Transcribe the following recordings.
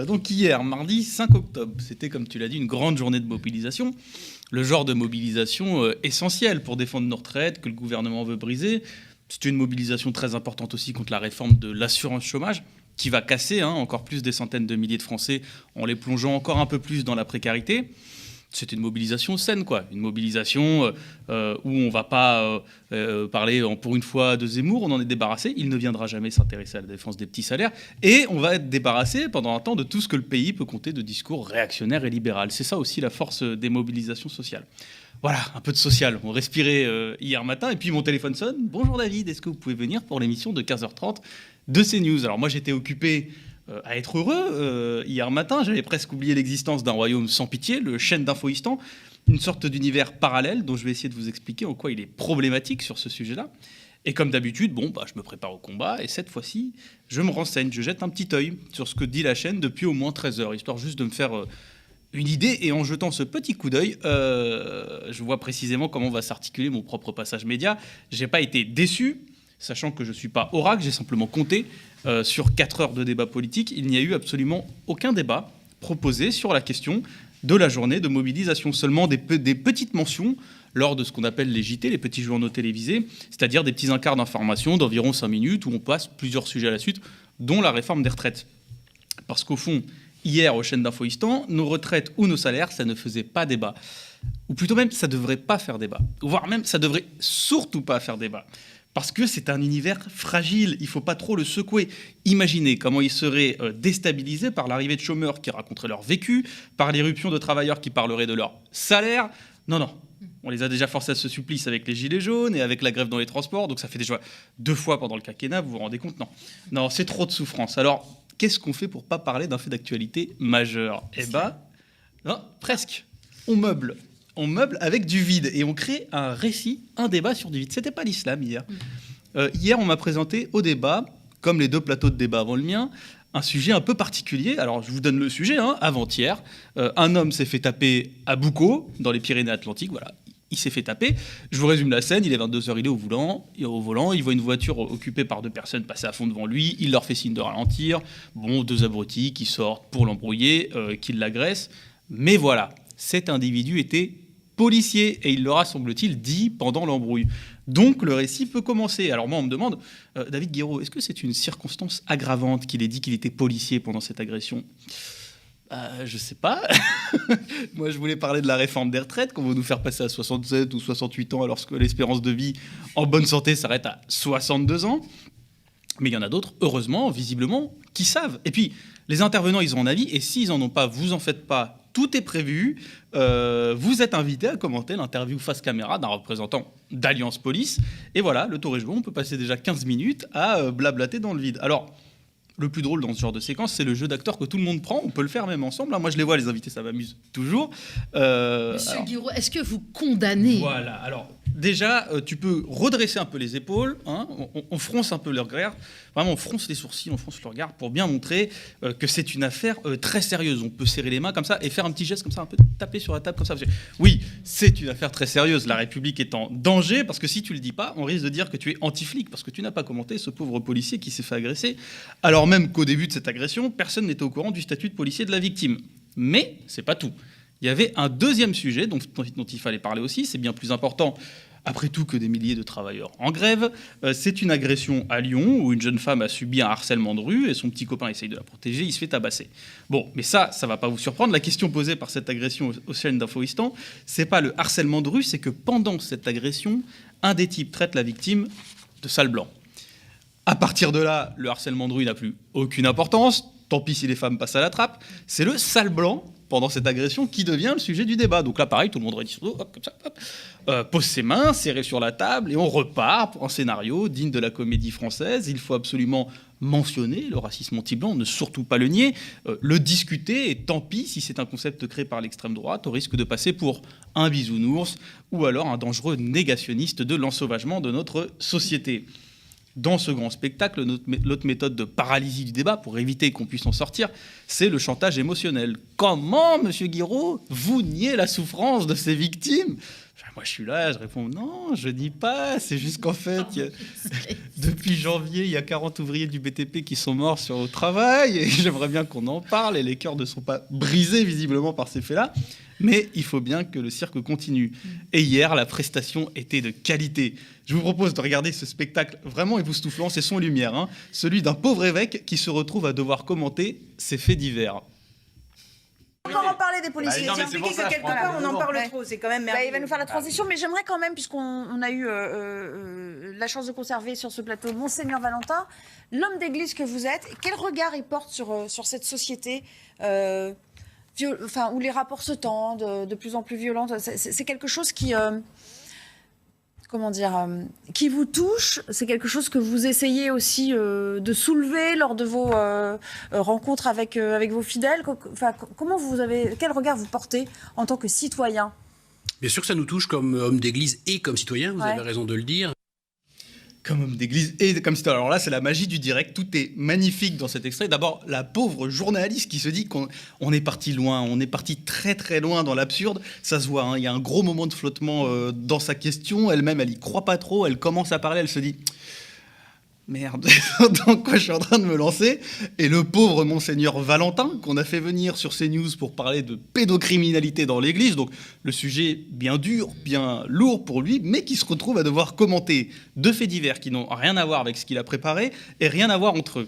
Donc hier, mardi 5 octobre, c'était, comme tu l'as dit, une grande journée de mobilisation. Le genre de mobilisation essentielle pour défendre nos retraites, que le gouvernement veut briser. C'est une mobilisation très importante aussi contre la réforme de l'assurance chômage, qui va casser encore plus des centaines de milliers de Français en les plongeant encore un peu plus dans la précarité. C'est une mobilisation saine, quoi. Une mobilisation où on ne va pas parler pour une fois de Zemmour, on en est débarrassé. Il ne viendra jamais s'intéresser à la défense des petits salaires. Et on va être débarrassé pendant un temps de tout ce que le pays peut compter de discours réactionnaires et libéral. C'est ça aussi la force des mobilisations sociales. Voilà, un peu de social. On respirait hier matin et puis mon téléphone sonne. Bonjour David, est-ce que vous pouvez venir pour l'émission de 15h30 de CNews? Alors moi j'étais occupé à être heureux. Hier matin, j'avais presque oublié l'existence d'un royaume sans pitié, le Chaîne d'Infoistan, une sorte d'univers parallèle dont je vais essayer de vous expliquer en quoi il est problématique sur ce sujet-là. Et comme d'habitude, je me prépare au combat et cette fois-ci, je me renseigne, je jette un petit œil sur ce que dit la chaîne depuis au moins 13 heures, histoire juste de me faire une idée. Et en jetant ce petit coup d'œil, je vois précisément comment va s'articuler mon propre passage média. Je n'ai pas été déçu, sachant que je ne suis pas oracle, j'ai simplement compté. Sur 4 heures de débat politique, il n'y a eu absolument aucun débat proposé sur la question de la journée de mobilisation. Seulement des petites mentions lors de ce qu'on appelle les JT, les petits journaux télévisés, c'est-à-dire des petits incarts d'information d'environ 5 minutes où on passe plusieurs sujets à la suite, dont la réforme des retraites. Parce qu'au fond, hier, aux chaînes d'Infoistan, nos retraites ou nos salaires, ça ne faisait pas débat. Ou plutôt même, ça ne devrait pas faire débat. Voire même, ça ne devrait surtout pas faire débat. Parce que c'est un univers fragile, il ne faut pas trop le secouer. Imaginez comment il serait déstabilisé par l'arrivée de chômeurs qui raconteraient leur vécu, par l'éruption de travailleurs qui parleraient de leur salaire. Non, on les a déjà forcés à ce supplice avec les gilets jaunes et avec la grève dans les transports, donc ça fait déjà 2 fois pendant le quinquennat, vous vous rendez compte? Non, c'est trop de souffrance. Alors, qu'est-ce qu'on fait pour ne pas parler d'un fait d'actualité majeur? Non, presque. On meuble avec du vide et on crée un récit, un débat sur du vide. C'était pas l'islam hier. Hier, on m'a présenté au débat, comme les 2 plateaux de débat avant le mien, un sujet un peu particulier. Alors, je vous donne le sujet. Avant-hier, un homme s'est fait taper à Boucau, dans les Pyrénées-Atlantiques. Voilà, il s'est fait taper. Je vous résume la scène. Il est 22h, il est au volant. Il voit une voiture occupée par 2 personnes passer à fond devant lui. Il leur fait signe de ralentir. 2 abrutis qui sortent pour l'embrouiller, qui l'agressent. Mais voilà, cet individu était policier, et il l'aura, semble-t-il, dit pendant l'embrouille. Donc le récit peut commencer. Alors moi, on me demande, David Guiraud, est-ce que c'est une circonstance aggravante qu'il ait dit qu'il était policier pendant cette agression? Je sais pas. Moi, je voulais parler de la réforme des retraites, qu'on va nous faire passer à 67 ou 68 ans, alors que l'espérance de vie en bonne santé s'arrête à 62 ans. Mais il y en a d'autres, heureusement, visiblement, qui savent. Et puis, les intervenants, ils ont un avis, et s'ils n'en ont pas, vous en faites pas. Tout est prévu. Vous êtes invité à commenter l'interview face caméra d'un représentant d'Alliance Police. Et voilà, le tour est joué. On peut passer déjà 15 minutes à blablater dans le vide. Alors, le plus drôle dans ce genre de séquence, c'est le jeu d'acteurs que tout le monde prend. On peut le faire même ensemble. Moi, je les vois, les invités, ça m'amuse toujours. Monsieur Guiraud, est-ce que vous condamnez? Voilà. Alors, déjà, tu peux redresser un peu les épaules. On fronce un peu le regard. Vraiment, on fronce les sourcils, on fronce le regard pour bien montrer que c'est une affaire très sérieuse. On peut serrer les mains comme ça et faire un petit geste comme ça, un peu taper sur la table comme ça. Oui, c'est une affaire très sérieuse. La République est en danger parce que si tu le dis pas, on risque de dire que tu es anti-flic parce que tu n'as pas commenté ce pauvre policier qui s'est fait agresser. Alors même qu'au début de cette agression, personne n'était au courant du statut de policier de la victime. Mais c'est pas tout. Il y avait un deuxième sujet dont il fallait parler aussi. C'est bien plus important, après tout, que des milliers de travailleurs en grève. C'est une agression à Lyon où une jeune femme a subi un harcèlement de rue et son petit copain essaye de la protéger, il se fait tabasser. Bon, mais ça va pas vous surprendre. La question posée par cette agression aux chaînes d'Infoistan, c'est pas le harcèlement de rue, c'est que pendant cette agression, un des types traite la victime de sale blanc. À partir de là, le harcèlement de rue n'a plus aucune importance. Tant pis si les femmes passent à la trappe. C'est le sale blanc pendant cette agression qui devient le sujet du débat. Donc là, pareil, tout le monde redit son dos, hop, comme ça, hop. Pose ses mains, serré sur la table, et on repart pour un scénario digne de la comédie française. Il faut absolument mentionner le racisme anti-blanc, ne surtout pas le nier, le discuter, et tant pis si c'est un concept créé par l'extrême droite, au risque de passer pour un bisounours ou alors un dangereux négationniste de l'ensauvagement de notre société. Dans ce grand spectacle, l'autre méthode de paralysie du débat, pour éviter qu'on puisse en sortir, c'est le chantage émotionnel. Comment, monsieur Guiraud, vous niez la souffrance de ces victimes? Moi, je suis là, je réponds non, je dis pas. C'est juste qu'en fait, depuis janvier, il y a 40 ouvriers du BTP qui sont morts sur le travail. Et j'aimerais bien qu'on en parle. Et les cœurs ne sont pas brisés, visiblement, par ces faits-là. Mais il faut bien que le cirque continue. Et hier, la prestation était de qualité. Je vous propose de regarder ce spectacle vraiment époustouflant. C'est son lumière, hein, celui d'un pauvre évêque qui se retrouve à devoir commenter ces faits divers. Encore en parler des policiers. J'ai impliqué que quelque part on en parle trop, c'est quand même merveilleux. Il va nous faire la transition, mais j'aimerais quand même, puisqu'on a eu la chance de conserver sur ce plateau Monseigneur Valentin, l'homme d'église que vous êtes, quel regard il porte sur cette société où les rapports se tendent, de plus en plus violents. C'est quelque chose qui... qui vous touche, c'est quelque chose que vous essayez aussi de soulever lors de vos rencontres avec vos fidèles. Quel regard vous portez en tant que citoyen? Bien sûr que ça nous touche comme homme d'église et comme citoyen, vous avez raison de le dire. Comme homme d'église et comme citoyen. Alors là, c'est la magie du direct. Tout est magnifique dans cet extrait. D'abord, la pauvre journaliste qui se dit qu'on est parti loin, on est parti très très loin dans l'absurde. Ça se voit, hein. Il y a un gros moment de flottement dans sa question. Elle-même, elle y croit pas trop. Elle commence à parler, elle se dit... Merde, dans quoi je suis en train de me lancer? Et le pauvre Monseigneur Valentin, qu'on a fait venir sur CNews pour parler de pédocriminalité dans l'église, donc le sujet bien dur, bien lourd pour lui, mais qui se retrouve à devoir commenter deux faits divers qui n'ont rien à voir avec ce qu'il a préparé et rien à voir entre eux.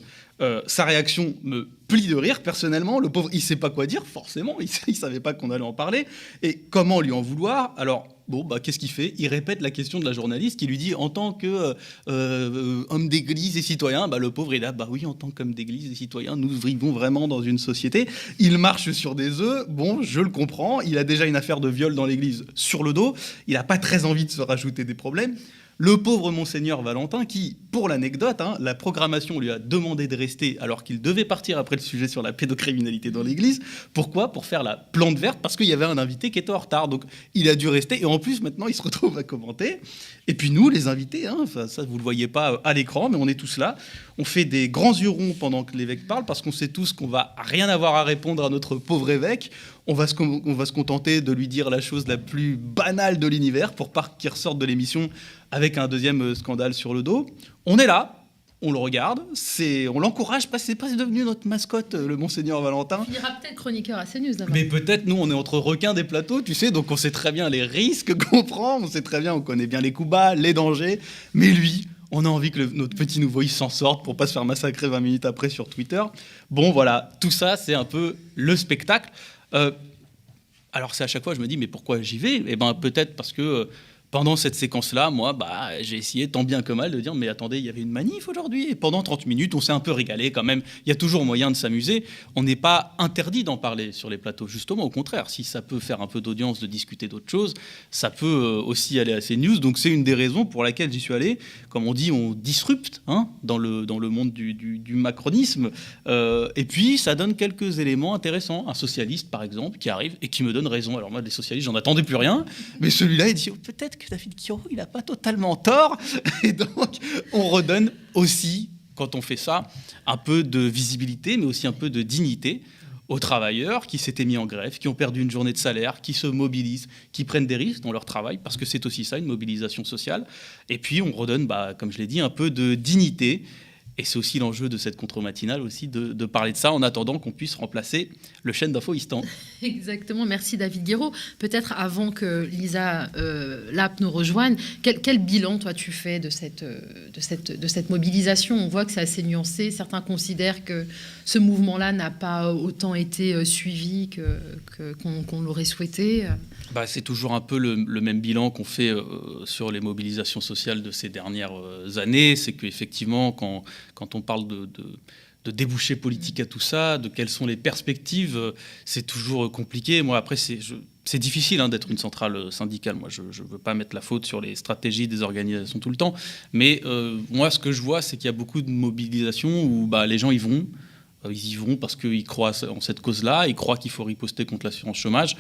Sa réaction me plie de rire, personnellement. Le pauvre, il ne sait pas quoi dire, forcément. Il ne savait pas qu'on allait en parler. Et comment lui en vouloir? Alors, qu'est-ce qu'il fait? Il répète la question de la journaliste qui lui dit, en tant que homme d'église et citoyen, le pauvre est là, oui, en tant qu'homme d'église et citoyen, nous vivons vraiment dans une société. Il marche sur des œufs. Bon, je le comprends. Il a déjà une affaire de viol dans l'église sur le dos. Il n'a pas très envie de se rajouter des problèmes. Le pauvre Monseigneur Valentin qui, pour l'anecdote, la programmation lui a demandé de rester alors qu'il devait partir après le sujet sur la pédocriminalité dans l'église. Pourquoi? Pour faire la plante verte, parce qu'il y avait un invité qui était en retard. Donc il a dû rester. Et en plus, maintenant, il se retrouve à commenter. Et puis nous, les invités, ça, vous ne le voyez pas à l'écran, mais on est tous là. On fait des grands yeux ronds pendant que l'évêque parle, parce qu'on sait tous qu'on va rien avoir à répondre à notre pauvre évêque. On va se contenter de lui dire la chose la plus banale de l'univers pour pas qu'il ressorte de l'émission avec un deuxième scandale sur le dos. On est là, on le regarde, on l'encourage, c'est presque devenu notre mascotte, le Monseigneur Valentin. Il finira peut-être chroniqueur à CNews d'abord. Mais peut-être, nous, on est entre requins des plateaux, tu sais, donc on sait très bien les risques qu'on prend, on sait très bien, on connaît bien les coups bas, les dangers, mais lui... On a envie que notre petit nouveau, il s'en sorte pour pas se faire massacrer 20 minutes après sur Twitter. Bon, voilà, tout ça, c'est un peu le spectacle. Alors, c'est à chaque fois, je me dis, mais pourquoi j'y vais? Eh bien, peut-être parce que pendant cette séquence-là, moi, j'ai essayé tant bien que mal de dire, mais attendez, il y avait une manif aujourd'hui. Et pendant 30 minutes, on s'est un peu régalé quand même. Il y a toujours moyen de s'amuser. On n'est pas interdit d'en parler sur les plateaux. Justement, au contraire, si ça peut faire un peu d'audience, de discuter d'autres choses, ça peut aussi aller à CNews. Donc, c'est une des raisons pour laquelle j'y suis allé. Comme on dit, on disrupte dans le monde du macronisme. Et puis, ça donne quelques éléments intéressants. Un socialiste, par exemple, qui arrive et qui me donne raison. Alors moi, des socialistes, j'en attendais plus rien. Mais celui-là, il dit, peut-être que David Guiraud, il n'a pas totalement tort. Et donc, on redonne aussi, quand on fait ça, un peu de visibilité, mais aussi un peu de dignité aux travailleurs qui s'étaient mis en grève, qui ont perdu une journée de salaire, qui se mobilisent, qui prennent des risques dans leur travail, parce que c'est aussi ça, une mobilisation sociale. Et puis, on redonne, comme je l'ai dit, un peu de dignité. Et c'est aussi l'enjeu de cette contre-matinale aussi de parler de ça en attendant qu'on puisse remplacer le chaîne d'info Instant. Exactement, merci David Guiraud. Peut-être avant que Lisa Lapp nous rejoigne, quel bilan toi tu fais de cette mobilisation? On voit que c'est assez nuancé. Certains considèrent que ce mouvement-là n'a pas autant été suivi qu'on l'aurait souhaité. C'est toujours un peu le même bilan qu'on fait sur les mobilisations sociales de ces dernières années. C'est qu'effectivement, quand on parle de débouchés politiques à tout ça, de quelles sont les perspectives, c'est toujours compliqué. Moi, après, c'est difficile d'être une centrale syndicale. Moi, je ne veux pas mettre la faute sur les stratégies des organisations tout le temps. Mais moi, ce que je vois, c'est qu'il y a beaucoup de mobilisations où les gens y vont. Ils y vont parce qu'ils croient en cette cause-là, ils croient qu'il faut riposter contre l'assurance chômage.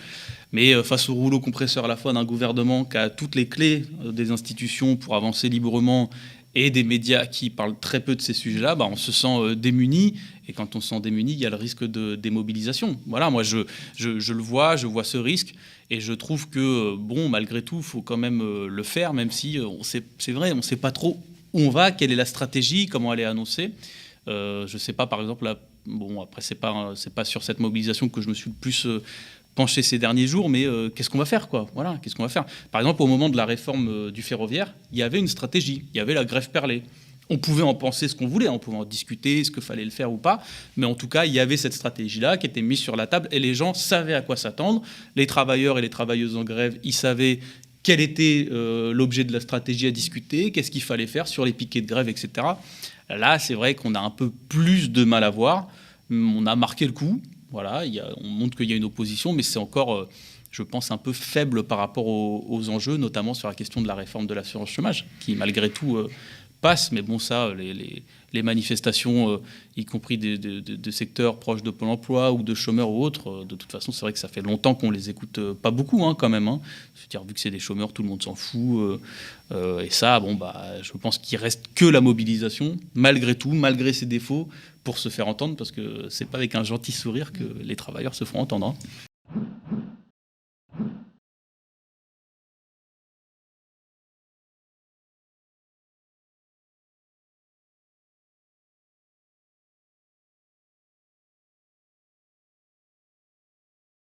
Mais face au rouleau compresseur à la fois d'un gouvernement qui a toutes les clés des institutions pour avancer librement et des médias qui parlent très peu de ces sujets-là, on se sent démuni. Et quand on se sent démuni, il y a le risque de démobilisation. Voilà, moi, je le vois, je vois ce risque. Et je trouve que, malgré tout, il faut quand même le faire, même si, c'est vrai, on ne sait pas trop où on va, quelle est la stratégie, comment elle est annoncée. Je ne sais pas, par exemple, après, c'est pas sur cette mobilisation que je me suis le plus penché ces derniers jours, mais qu'est-ce qu'on va faire, quoi ? Voilà, qu'est-ce qu'on va faire ? Par exemple, au moment de la réforme du ferroviaire, il y avait une stratégie, il y avait la grève perlée. On pouvait en penser ce qu'on voulait, on pouvait en discuter, ce qu'il fallait le faire ou pas, mais en tout cas, il y avait cette stratégie-là qui était mise sur la table et les gens savaient à quoi s'attendre. Les travailleurs et les travailleuses en grève, ils savaient quel était l'objet de la stratégie à discuter, qu'est-ce qu'il fallait faire sur les piquets de grève, etc. Là, c'est vrai qu'on a un peu plus de mal à voir. On a marqué le coup. Voilà, on montre qu'il y a une opposition, mais c'est encore, je pense, un peu faible par rapport aux enjeux, notamment sur la question de la réforme de l'assurance chômage, qui malgré tout passe. Mais ça, les manifestations, y compris de secteurs proches de Pôle emploi ou de chômeurs ou autres, de toute façon, c'est vrai que ça fait longtemps qu'on les écoute pas beaucoup, quand même. C'est-à-dire, vu que c'est des chômeurs, tout le monde s'en fout. Et ça, je pense qu'il reste que la mobilisation, malgré tout, malgré ses défauts, pour se faire entendre, parce que c'est pas avec un gentil sourire que les travailleurs se font entendre.